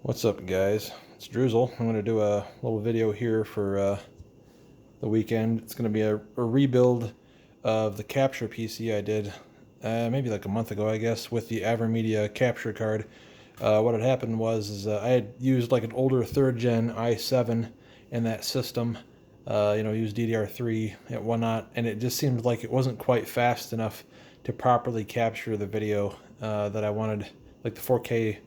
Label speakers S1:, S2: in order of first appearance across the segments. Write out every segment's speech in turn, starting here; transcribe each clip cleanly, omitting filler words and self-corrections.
S1: What's up, guys? It's Droozle. I'm going to do a little video here for the weekend. It's going to be a rebuild of the capture PC I did maybe like a month ago, I guess, with the AverMedia capture card. What had happened was I had used like an older 3rd gen i7 in that system, used DDR3 and whatnot, and it just seemed like it wasn't quite fast enough to properly capture the video that I wanted, like the 4K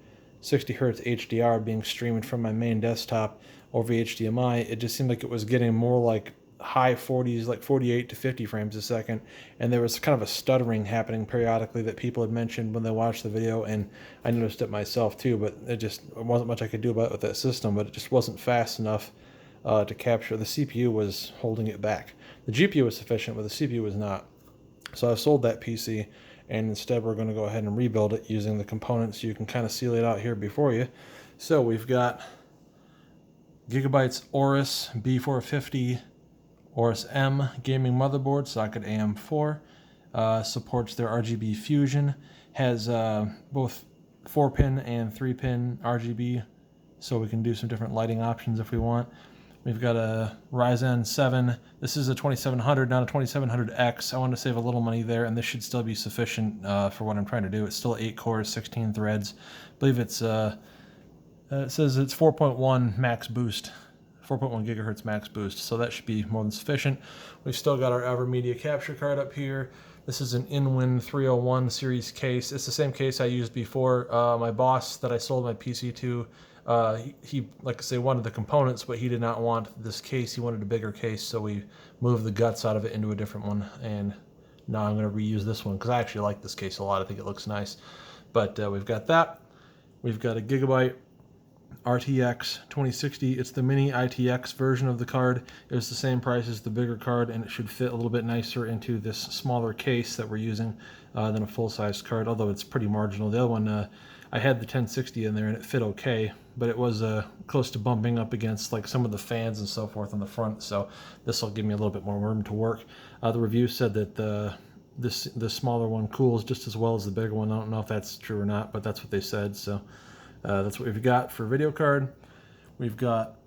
S1: 60 hertz HDR being streamed from my main desktop over HDMI. It just seemed like it was getting more like high 40s, like 48 to 50 frames a second, and there was kind of a stuttering happening periodically that people had mentioned when they watched the video, and I noticed it myself too, but it wasn't much I could do about it with that system, but it just wasn't fast enough to capture. The CPU was holding it back. The GPU was sufficient, but the CPU was not. So I sold that PC, and instead we're going to go ahead and rebuild it using the components. You can kind of see it out here before you. So we've got Gigabyte's Aorus B450 Aorus M gaming motherboard, socket AM4, supports their RGB Fusion, has both 4-pin and 3-pin RGB, so we can do some different lighting options if we want. We've got a Ryzen 7. This is a 2700, not a 2700X. I wanted to save a little money there, and this should still be sufficient for what I'm trying to do. It's still 8 cores, 16 threads. I believe it's it says it's 4.1 max boost, 4.1 gigahertz max boost, so that should be more than sufficient. We've still got our AverMedia capture card up here. This is an Inwin 301 series case. It's the same case I used before. My boss that I sold my PC to, he, like I say, wanted the components, but he did not want this case. He wanted a bigger case, so we moved the guts out of it into a different one, and now I'm going to reuse this one because I actually like this case a lot. I think it looks nice. But we've got that. We've got a Gigabyte RTX 2060. It's the mini ITX version of the card. It was the same price as the bigger card, and it should fit a little bit nicer into this smaller case that we're using than a full-size card, although it's pretty marginal. The other one, I had the 1060 in there and it fit okay, but it was close to bumping up against like some of the fans and so forth on the front, so this will give me a little bit more room to work. The review said that the smaller one cools just as well as the bigger one. I don't know if that's true or not, but that's what they said, so that's what we've got for video card. We've got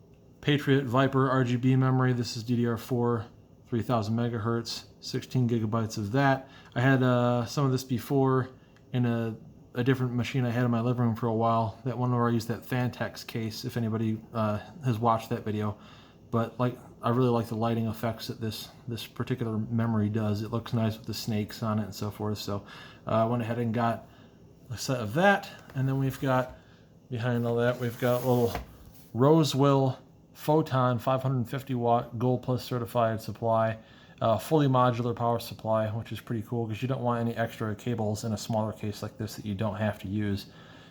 S1: Patriot Viper RGB memory. This is DDR4, 3000 megahertz, 16 gigabytes of that. I had some of this before in a different machine I had in my living room for a while. That one where I used that Fantex case, if anybody has watched that video. But like, I really like the lighting effects that this particular memory does. It looks nice with the snakes on it and so forth. So I went ahead and got a set of that, and then we've got, behind all that, we've got a little Rosewill Photon 550 watt Gold Plus certified supply, fully modular power supply, which is pretty cool because you don't want any extra cables in a smaller case like this that you don't have to use.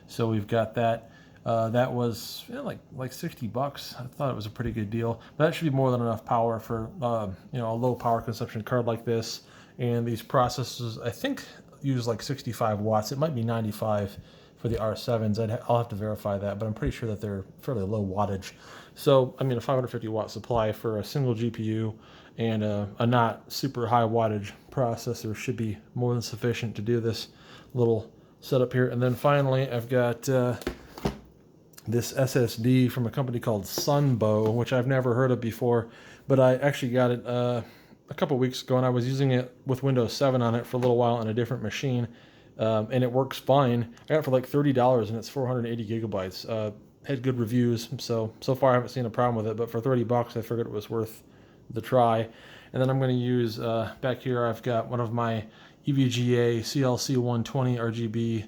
S1: So we've got that. That was like 60 bucks. I thought it was a pretty good deal. But that should be more than enough power for a low power consumption card like this. And these processors, I think, use like 65 watts. It might be 95 for the R7s. I'll have to verify that, but I'm pretty sure that they're fairly low wattage. So, I mean, a 550 watt supply for a single GPU and a not super high wattage processor should be more than sufficient to do this little setup here. And then finally, I've got this SSD from a company called Sunbow, which I've never heard of before, but I actually got it a couple weeks ago, and I was using it with Windows 7 on it for a little while on a different machine. And it works fine. I got it for like $30, and it's 480 gigabytes. Had good reviews, so far I haven't seen a problem with it, but for 30 bucks I figured it was worth the try. And then I'm going to use, back here I've got one of my EVGA CLC120 RGB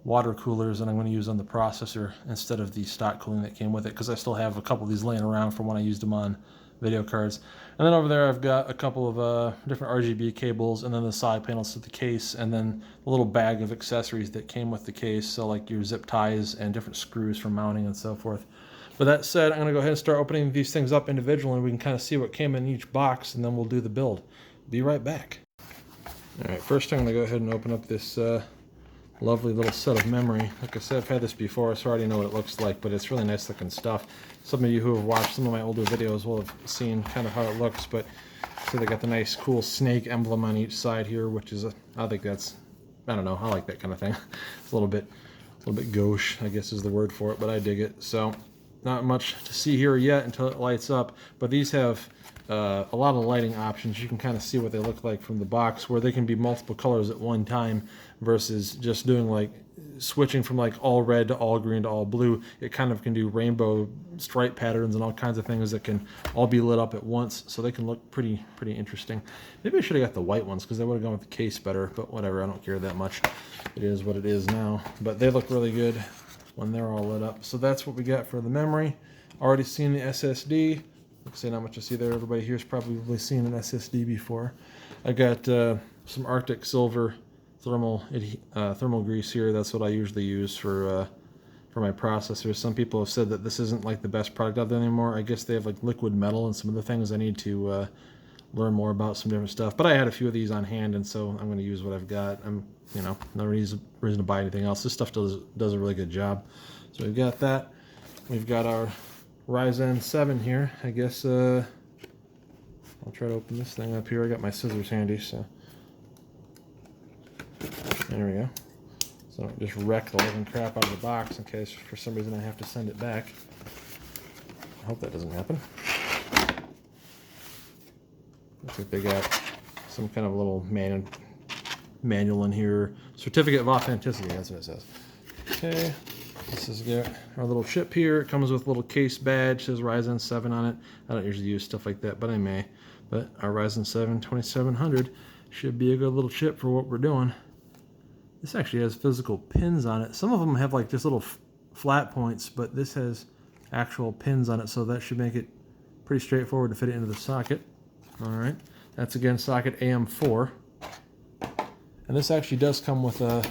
S1: water coolers, and I'm going to use on the processor instead of the stock cooling that came with it, because I still have a couple of these laying around from when I used them on video cards. And then over there I've got a couple of different RGB cables, and then the side panels to the case, and then a little bag of accessories that came with the case, so like your zip ties and different screws for mounting and so forth. With that said, I'm going to go ahead and start opening these things up individually, and we can kind of see what came in each box, and then we'll do the build. Be right back. Alright, first I'm going to go ahead and open up this lovely little set of memory. Like I said, I've had this before, so I already know what it looks like, but it's really nice looking stuff. Some of you who have watched some of my older videos will have seen kind of how it looks, but so they got the nice cool snake emblem on each side here, which is, I think that's, I don't know, I like that kind of thing. It's a little bit little bit gauche, I guess is the word for it, but I dig it. So not much to see here yet until it lights up, but these have a lot of lighting options. You can kind of see what they look like from the box, where they can be multiple colors at one time versus just doing like switching from like all red to all green to all blue. It kind of can do rainbow stripe patterns and all kinds of things that can all be lit up at once, so they can look pretty interesting. Maybe I should have got the white ones because they would have gone with the case better, but whatever, I don't care that much. It is what it is now, but they look really good when they're all lit up. So that's what we got for the memory. Already seen the SSD. Like I say, not much to see there. Everybody here's probably seen an SSD before. I got some Arctic Silver thermal grease here. That's what I usually use for my processors. Some people have said that this isn't like the best product out there anymore. I guess they have like liquid metal and some other things. I need to learn more about some different stuff. But I had a few of these on hand, and so I'm going to use what I've got. No reason to buy anything else. This stuff does a really good job. So we've got that. We've got our Ryzen 7 here. I guess I'll try to open this thing up here. I got my scissors handy, so there we go. So I don't just wreck the living crap out of the box in case for some reason I have to send it back. I hope that doesn't happen. Looks like they got some kind of little manual in here. Certificate of authenticity, that's what it says. Okay, this is got our little chip here. It comes with a little case badge, says Ryzen 7 on it. I don't usually use stuff like that, but I may. But our Ryzen 7 2700 should be a good little chip for what we're doing. This actually has physical pins on it. Some of them have like just little flat points, but this has actual pins on it, so that should make it pretty straightforward to fit it into the socket. All right, that's again socket AM4. And this actually does come with a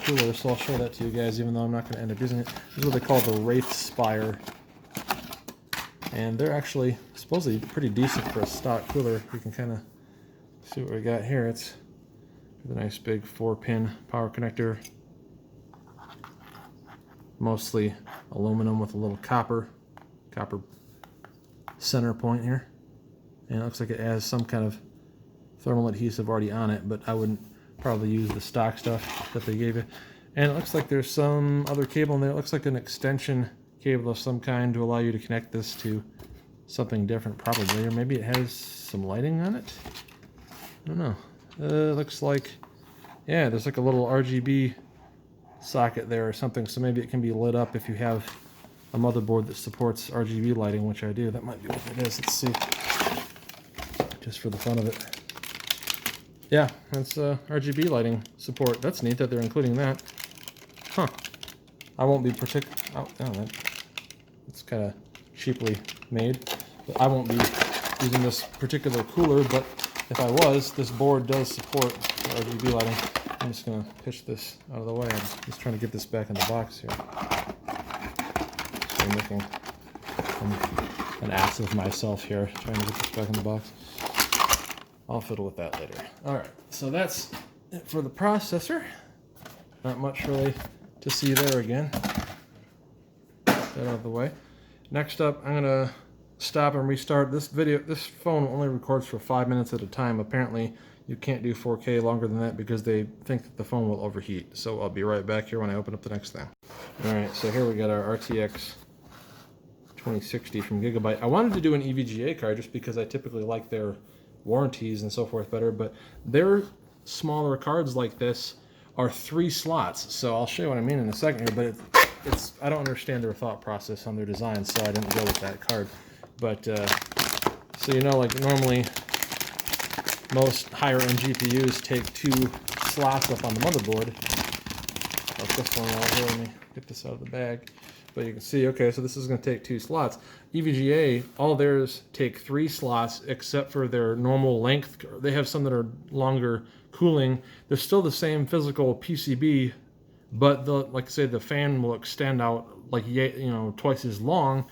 S1: cooler, so I'll show that to you guys, even though I'm not going to end up using it. This is what they call the Wraith Spire. And they're actually supposedly pretty decent for a stock cooler. You can kind of see what we got here. It's a nice big 4-pin power connector. Mostly aluminum with a little copper center point here. And it looks like it has some kind of thermal adhesive already on it, but I wouldn't probably use the stock stuff that they gave you. And it looks like there's some other cable in there. It looks like an extension cable of some kind to allow you to connect this to something different, probably. Or maybe it has some lighting on it? I don't know. It looks like, yeah, there's like a little RGB socket there or something, so maybe it can be lit up if you have a motherboard that supports RGB lighting, which I do. That might be what it is. Let's see. Just for the fun of it. Yeah, that's RGB lighting support. That's neat that they're including that. Huh. I won't be it's kind of cheaply made. But I won't be using this particular cooler, but if I was, this board does support RGB lighting. I'm just going to pitch this out of the way. I'm just trying to get this back in the box here. So I'm making an ass of myself here, trying to get this back in the box. I'll fiddle with that later. Alright, so that's it for the processor. Not much really to see there again. Get that out of the way. Next up, I'm going to stop and restart this video. This phone only records for 5 minutes at a time. Apparently, you can't do 4K longer than that because they think that the phone will overheat. So I'll be right back here when I open up the next thing. Alright, so here we got our RTX 2060 from Gigabyte. I wanted to do an EVGA card just because I typically like their warranties and so forth better, but their smaller cards like this are 3 slots. So I'll show you what I mean in a second here, but it's I don't understand their thought process on their design, so I didn't go with that card. But so like normally most higher end GPUs take 2 slots up on the motherboard. Like this one right here. Let me get this out of the bag. But you can see, okay, so this is going to take 2 slots. EVGA, all theirs take 3 slots except for their normal length. They have some that are longer cooling. They're still the same physical PCB, but like I say, the fan will extend out like twice as long.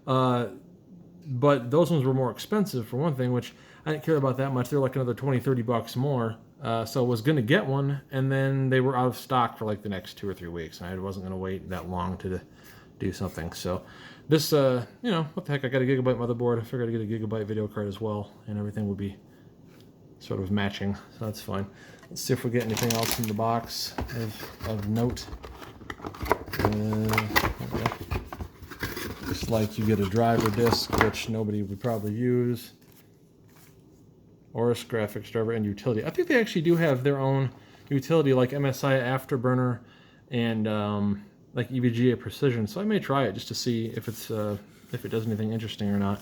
S1: But those ones were more expensive for one thing, which I didn't care about that much. They're like another 20-30 bucks more. So I was going to get one, and then they were out of stock for like the next 2 or 3 weeks, and I wasn't going to wait that long to do something. So this, what the heck, I got a Gigabyte motherboard. I figured I'd get a Gigabyte video card as well, and everything would be sort of matching, so that's fine. Let's see if we get anything else in the box of note. Just like you get a driver disc, which nobody would probably use. Aorus graphics driver and utility. I think they actually do have their own utility, like MSI Afterburner and like EVGA Precision. So I may try it just to see if it does anything interesting or not.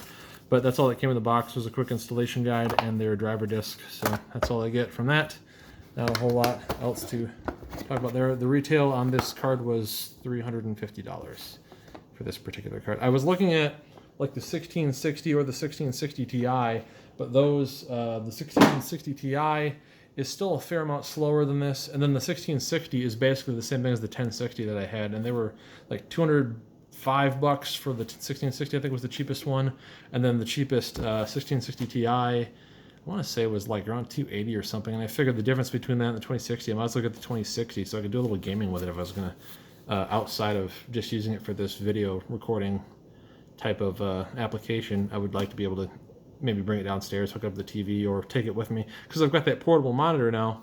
S1: But that's all that came in the box, was a quick installation guide and their driver disc. So that's all I get from that. Not a whole lot else to talk about there. The retail on this card was $350 for this particular card. I was looking at like the 1660 or the 1660 Ti, but those, the 1660 Ti is still a fair amount slower than this, and then the 1660 is basically the same thing as the 1060 that I had, and they were like $205 for the 1660, I think was the cheapest one, and then the cheapest 1660 Ti, I want to say was like around $280 or something, and I figured the difference between that and the 2060, I might as well get the 2060 so I could do a little gaming with it if I was going to, outside of just using it for this video recording type of application. I would like to be able to maybe bring it downstairs, hook up the TV, or take it with me, because I've got that portable monitor now.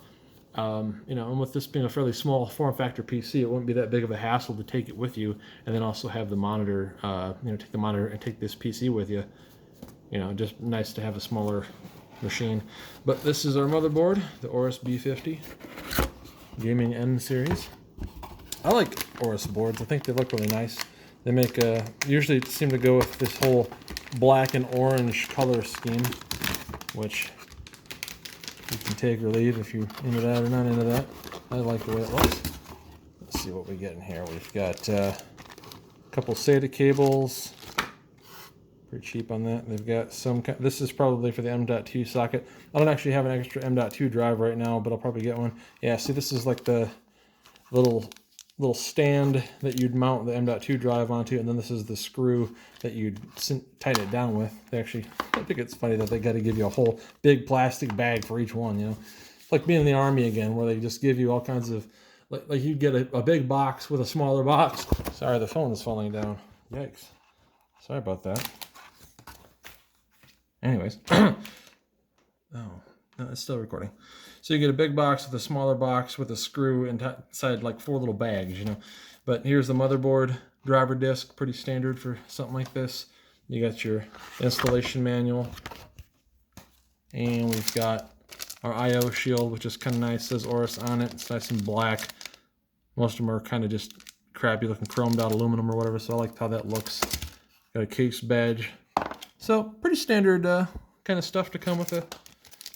S1: You know, and with this being a fairly small form factor PC, it wouldn't be that big of a hassle to take it with you, and then also have the monitor, you know, take the monitor and take this PC with you. You know, just nice to have a smaller machine. But this is our motherboard, the Aorus B50 Gaming N series. I like Aorus boards. I think they look really nice. They make usually seem to go with this whole black and orange color scheme, which you can take or leave if you're into that or not into that. I like the way it looks. Let's see what we get in here. We've got a couple SATA cables. Pretty cheap on that. They've got some, this is probably for the M.2 socket. I don't actually have an extra M.2 drive right now, but I'll probably get one. Yeah, see, this is like the little stand that you'd mount the M.2 drive onto, and then this is the screw that you'd tighten it down with. They actually, I think it's funny that they got to give you a whole big plastic bag for each one, you know? It's like being in the Army again, where they just give you all kinds of, like you'd get a big box with a smaller box. Sorry, the phone is falling down. Yikes. Sorry about that. Anyways. Oh, no, it's still recording. So you get a big box with a smaller box with a screw inside, like 4 little bags, you know. But here's the motherboard, driver disc, pretty standard for something like this. You got your installation manual. And we've got our I/O shield, which is kind of nice. It says Aorus on it. It's nice and black. Most of them are kind of just crappy looking chromed out aluminum or whatever, so I like how that looks. Got a case badge. So pretty standard kind of stuff to come with a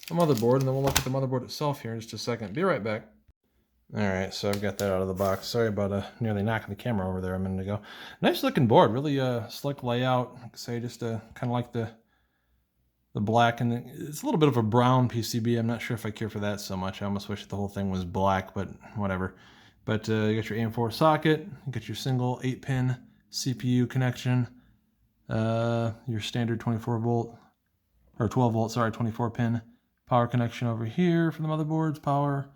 S1: motherboard, and then we'll look at the motherboard itself here in just a second. Be right back. Alright, so I've got that out of the box. Sorry about nearly knocking the camera over there a minute ago. Nice looking board, really slick layout. Like I say, just kind of like the black, and it's a little bit of a brown PCB. I'm not sure if I care for that so much. I almost wish the whole thing was black, but whatever. But you got your AM4 socket, you got your single 8-pin CPU connection, your standard 24 volt, or 12 volt, sorry, 24 pin power connection over here for the motherboard's power.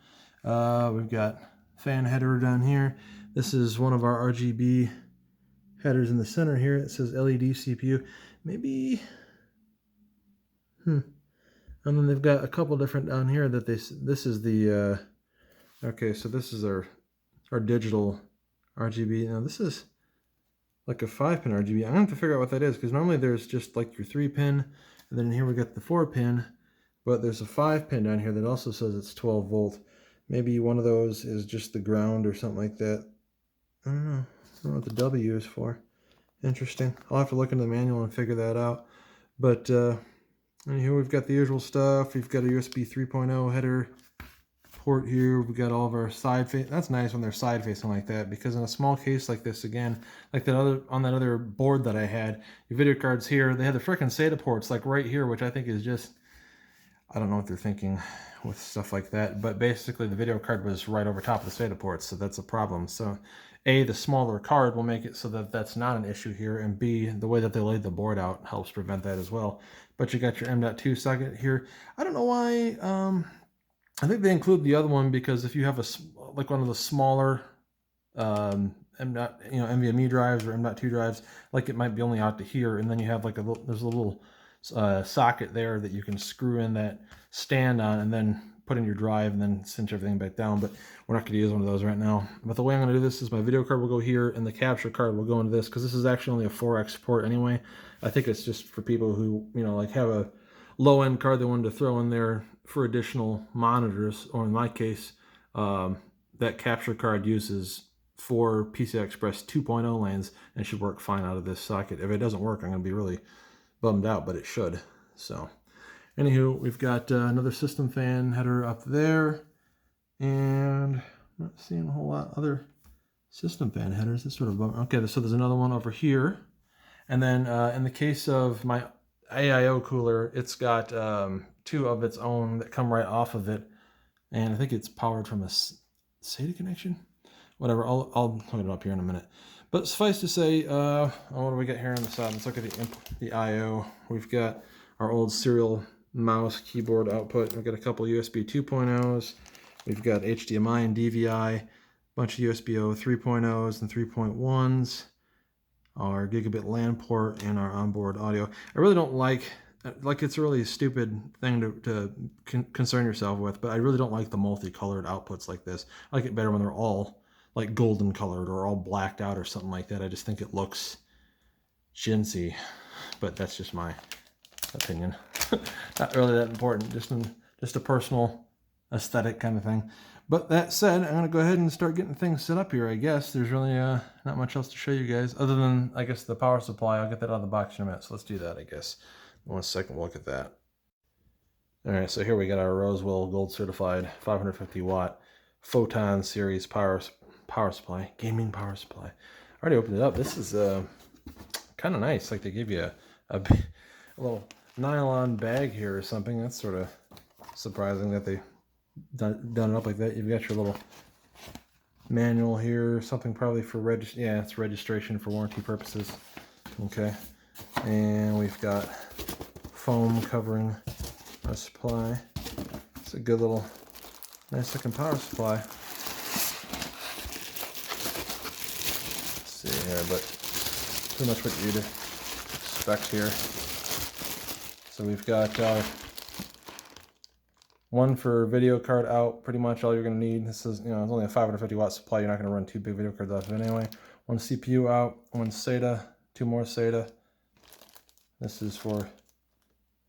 S1: We've got fan header down here. This is one of our RGB headers in the center here. It says LED CPU. Maybe, and then they've got a couple different down here that this is the, okay, so this is our digital RGB. Now this is like a 5-pin RGB. I'm gonna have to figure out what that is, because normally there's just like your 3-pin, and then here we got the 4-pin, but there's a 5-pin down here that also says it's 12 volt. Maybe one of those is just the ground or something like that. I don't know. I don't know what the W is for. Interesting. I'll have to look into the manual and figure that out. But and here we've got the usual stuff. We've got a USB 3.0 header port here. We've got all of our side face. That's nice when they're side facing like that, because in a small case like this, again, like that on that other board that I had, your video cards here, they had the frickin' SATA ports like right here, which I think is just, I don't know what they're thinking with stuff like that, but basically the video card was right over top of the SATA ports, so that's a problem. So A, the smaller card will make it so that that's not an issue here, and B, the way that they laid the board out helps prevent that as well. But you got your M.2 socket here. I don't know why, I think they include the other one because if you have like one of the smaller NVMe drives or M.2 drives, like it might be only out to here, and then you have like there's a little socket there that you can screw in that stand on, and then put in your drive and then cinch everything back down, but we're not going to use one of those right now. But the way I'm going to do this is my video card will go here and the capture card will go into this, because this is actually only a 4x port anyway. I think it's just for people who, you know, like have a low-end card they wanted to throw in there for additional monitors, or in my case, that capture card uses 4 PCI Express 2.0 lanes and should work fine out of this socket. If it doesn't work, I'm going to be really bummed out, but it should. So anywho, we've got another system fan header up there, and I'm not seeing a whole lot other system fan headers. It's sort of bummer. Okay, so there's another one over here, and then in the case of my AIO cooler, it's got 2 of its own that come right off of it, and I think it's powered from a SATA connection. Whatever, I'll hook it up here in a minute. But suffice to say, what do we got here on the side? Let's look at the I/O. We've got our old serial mouse keyboard output. We've got a couple USB 2.0s. We've got HDMI and DVI, a bunch of USB-O 3.0s and 3.1s, our gigabit LAN port, and our onboard audio. I really don't like it's a really stupid thing to concern yourself with, but I really don't like the multicolored outputs like this. I like it better when they're all like golden colored or all blacked out or something like that. I just think it looks chintzy, but that's just my opinion. Not really that important, just a personal aesthetic kind of thing. But that said, I'm gonna go ahead and start getting things set up here. I guess there's really not much else to show you guys other than, I guess, the power supply. I'll get that out of the box in a minute, so let's do that. I guess 1 second, we'll look at that. All right, so here we got our Rosewill gold certified 550 watt Photon series power supply, gaming power supply. I already opened it up. This is kind of nice. Like they give you a little nylon bag here or something. That's sort of surprising that they done it up like that. You've got your little manual here, something probably for it's registration for warranty purposes. Okay, and we've got foam covering our supply. It's a good little, nice looking power supply. Here, but pretty much what you'd expect here. So we've got one for video card out, pretty much all you're going to need. This is, it's only a 550 watt supply. You're not going to run 2 big video cards off of it anyway. 1 CPU out, 1 SATA, 2 more SATA. This is for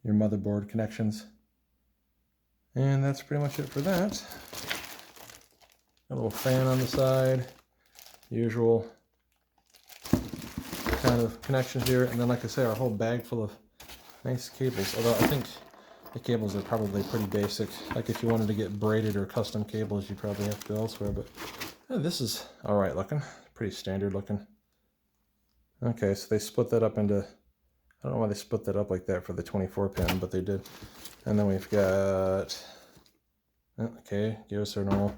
S1: your motherboard connections. And that's pretty much it for that. A little fan on the side, usual kind of connections here, and then like I say, our whole bag full of nice cables. Although I think the cables are probably pretty basic. Like if you wanted to get braided or custom cables, you probably have to go elsewhere. But this is all right looking, pretty standard looking. Okay, so they split that up into, I don't know why they split that up like that for the 24 pin, but they did. And then we've got, okay, give us our normal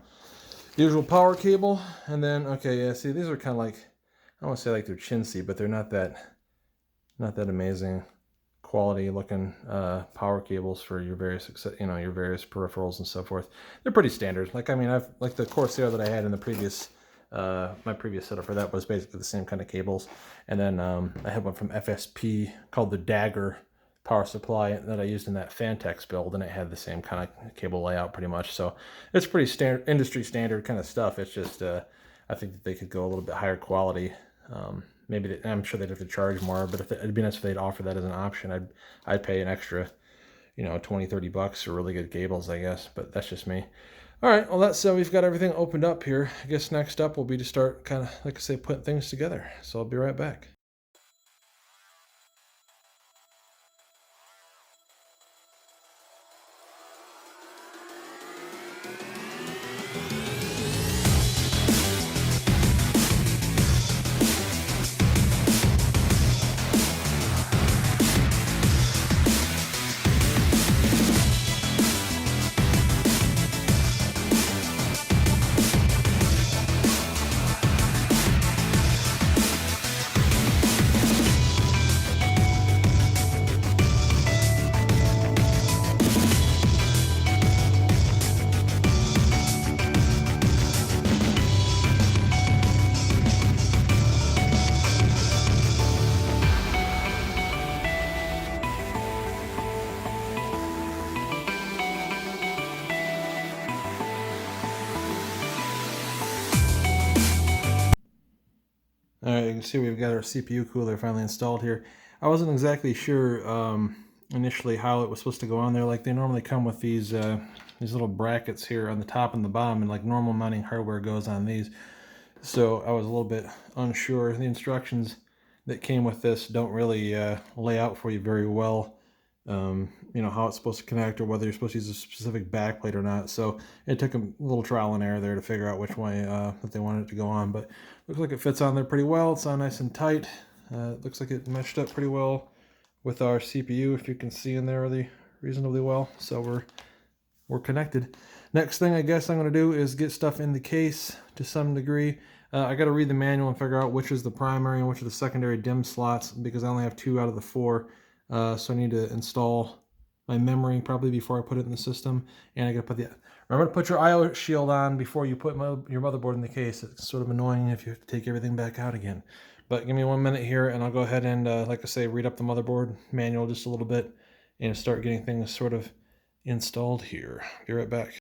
S1: usual power cable, and then okay, yeah, see, these are kind of like, I don't want to say like they're chintzy, but they're not that amazing quality looking power cables for your various, your various peripherals and so forth. They're pretty standard. Like, I mean, I've like the Corsair that I had in the previous my previous setup for that was basically the same kind of cables. And then I had one from FSP called the Dagger power supply that I used in that Fantex build, and it had the same kind of cable layout pretty much. So it's pretty standard, industry standard kind of stuff. It's just I think that they could go a little bit higher quality. Maybe I'm sure they'd have to charge more, but it'd be nice if they'd offer that as an option. I'd pay an extra, $20-30 for really good cables, I guess. But that's just me. All right, well, that's we've got everything opened up here. I guess next up will be to start kind of, like I say, putting things together. So I'll be right back. All right, you can see we've got our CPU cooler finally installed here. I wasn't exactly sure initially how it was supposed to go on there. Like they normally come with these little brackets here on the top and the bottom, and like normal mounting hardware goes on these. So I was a little bit unsure. The instructions that came with this don't really lay out for you very well. You know, how it's supposed to connect or whether you're supposed to use a specific backplate or not. So it took a little trial and error there to figure out which way that they wanted it to go on. But looks like it fits on there pretty well. It's on nice and tight. It looks like it meshed up pretty well with our CPU, if you can see in there reasonably well. So we're connected. Next thing I guess I'm going to do is get stuff in the case to some degree. I got to read the manual and figure out which is the primary and which are the secondary DIMM slots because I only have 2 out of the 4. So I need to install my memory probably before I put it in the system. And I got to put remember to put your IO shield on before you put your motherboard in the case. It's sort of annoying if you have to take everything back out again. But give me 1 minute here and I'll go ahead and, like I say, read up the motherboard manual just a little bit and start getting things sort of installed here. Be right back.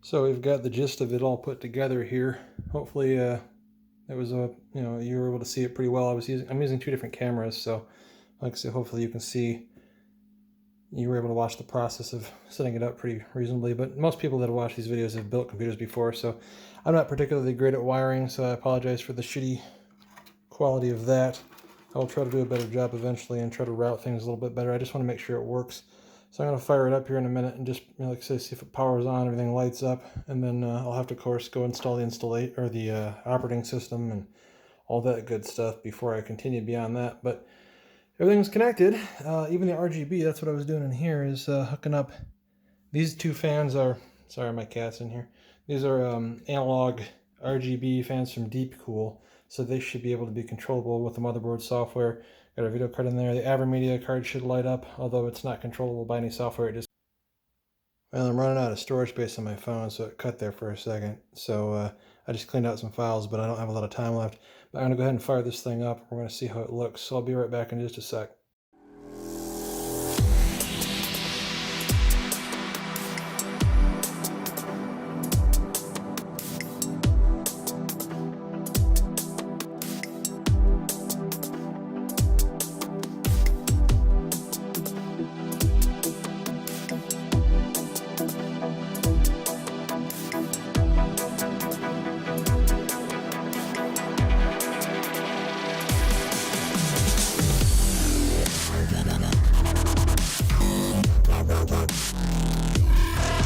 S1: So we've got the gist of it all put together here. Hopefully it was you were able to see it pretty well. I'm using 2 different cameras, so like I said, hopefully you can see you were able to watch the process of setting it up pretty reasonably. But most people that watch these videos have built computers before, so I'm not particularly great at wiring, so I apologize for the shitty quality of that. I will try to do a better job eventually and try to route things a little bit better. I just want to make sure it works. So I'm going to fire it up here in a minute and just, like I say, see if it powers on, everything lights up, and then I'll have to, of course, go install the operating system and all that good stuff before I continue beyond that. But everything's connected. Even the RGB, that's what I was doing in here, is hooking up. These two fans are, sorry, my cat's in here. These are analog RGB fans from Deepcool, so they should be able to be controllable with the motherboard software. Got a video card in there. The AverMedia card should light up, although it's not controllable by any software. It just, well, I'm running out of storage space on my phone, so it cut there for a second. So I just cleaned out some files, but I don't have a lot of time left. But I'm going to go ahead and fire this thing up. We're going to see how it looks. So I'll be right back in just a sec.